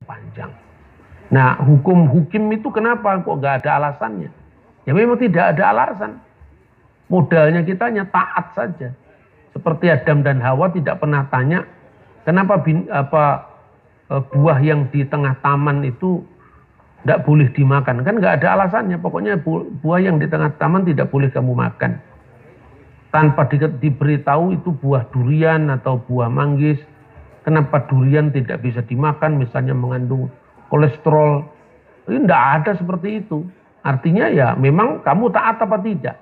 panjang. Nah, hukum itu kenapa kok nggak ada alasannya? Ya memang tidak ada alasan. Modalnya kita hanya taat saja. Seperti Adam dan Hawa tidak pernah tanya kenapa buah yang di tengah taman itu tidak boleh dimakan. Kan nggak ada alasannya. Pokoknya buah yang di tengah taman tidak boleh kamu makan. Tanpa diberitahu itu buah durian atau buah manggis. Kenapa durian tidak bisa dimakan? Misalnya mengandung kolesterol. Ini tidak ada seperti itu. Artinya ya memang kamu taat apa tidak.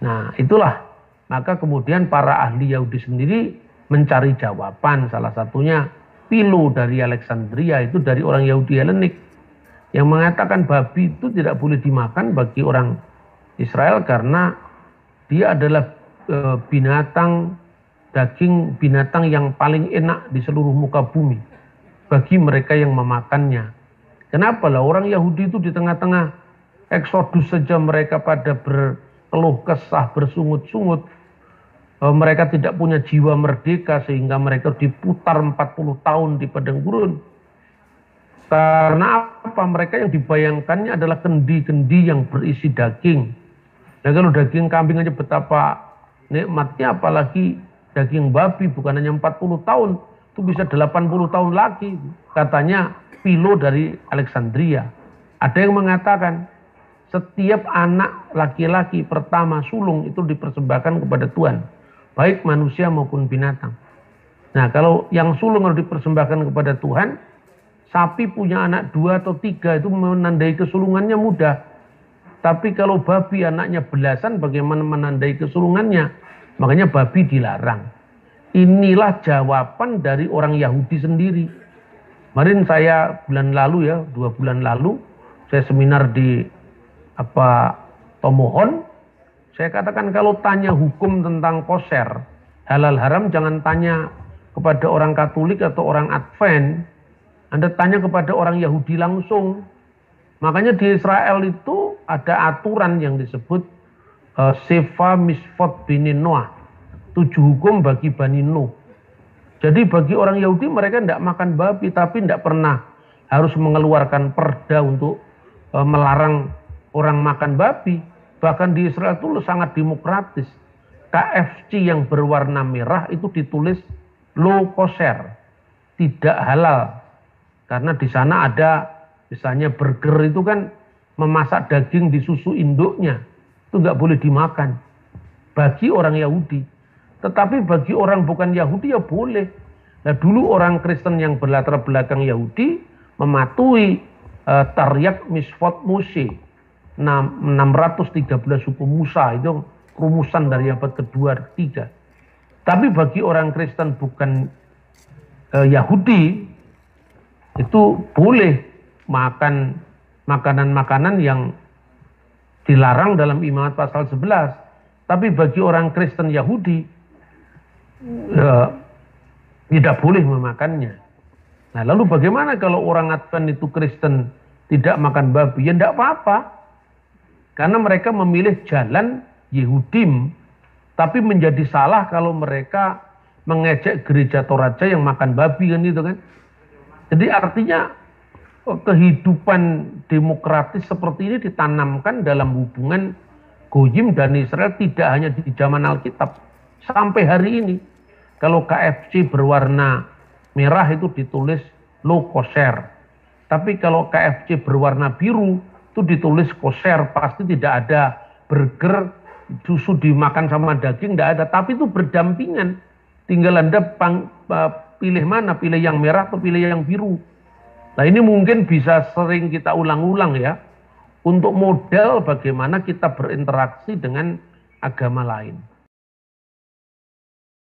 Nah itulah. Maka kemudian para ahli Yahudi sendiri mencari jawaban. Salah satunya Philo dari Alexandria, itu dari orang Yahudi Helenik, yang mengatakan babi itu tidak boleh dimakan bagi orang Israel karena dia adalah daging binatang yang paling enak di seluruh muka bumi bagi mereka yang memakannya. Kenapa lah orang Yahudi itu di tengah-tengah Eksodus saja mereka pada berkeluh kesah, bersungut-sungut. Mereka tidak punya jiwa merdeka sehingga mereka diputar 40 tahun di padang gurun. Karena apa? Mereka yang dibayangkannya adalah kendi-kendi yang berisi daging. Nah kalau daging kambing aja betapa nikmatnya, apalagi daging babi bukan hanya 40 tahun, itu bisa 80 tahun lagi. Katanya Philo dari Alexandria. Ada yang mengatakan setiap anak laki-laki pertama sulung itu dipersembahkan kepada Tuhan, baik manusia maupun binatang. Nah kalau yang sulung harus dipersembahkan kepada Tuhan, sapi punya anak 2 atau 3 itu menandai kesulungannya mudah. Tapi kalau babi anaknya belasan, bagaimana menandai kesulungannya? Makanya babi dilarang. Inilah jawaban dari orang Yahudi sendiri. Kemarin saya bulan lalu ya, 2 bulan lalu, saya seminar di Tomohon. Saya katakan kalau tanya hukum tentang kosher, halal haram, jangan tanya kepada orang Katolik atau orang Advent. Anda tanya kepada orang Yahudi langsung. Makanya di Israel itu ada aturan yang disebut Seva Misfot Bini Noah. 7 hukum bagi Bani Nuh. Jadi bagi orang Yahudi mereka tidak makan babi, tapi tidak pernah harus mengeluarkan perda untuk melarang orang makan babi. Bahkan di Israel itu sangat demokratis. KFC yang berwarna merah itu ditulis low kosher, tidak halal. Karena di sana ada misalnya burger itu kan memasak daging di susu induknya, itu nggak boleh dimakan bagi orang Yahudi. Tetapi bagi orang bukan Yahudi ya boleh. Nah dulu orang Kristen yang berlatar belakang Yahudi mematuhi Taryag Misfot Moshe 613 hukum Musa, itu rumusan dari abad kedua ketiga. Tapi bagi orang Kristen bukan Yahudi itu boleh makan makanan-makanan yang dilarang dalam Imamat pasal 11. Tapi bagi orang Kristen Yahudi tidak boleh memakannya. Nah lalu bagaimana kalau orang Advent itu Kristen tidak makan babi? Ya tidak apa-apa. Karena mereka memilih jalan Yehudim, tapi menjadi salah kalau mereka mengejek gereja Toraja yang makan babi kan itu kan. Jadi artinya kehidupan demokratis seperti ini ditanamkan dalam hubungan Goyim dan Israel tidak hanya di zaman Alkitab. Sampai hari ini kalau KFC berwarna merah itu ditulis low kosher. Tapi kalau KFC berwarna biru itu ditulis kosher, pasti tidak ada burger susu dimakan sama daging, tidak ada. Tapi itu berdampingan. Tinggal Anda pilih mana, pilih yang merah atau pilih yang biru. Nah ini mungkin bisa sering kita ulang-ulang ya, untuk model bagaimana kita berinteraksi dengan agama lain.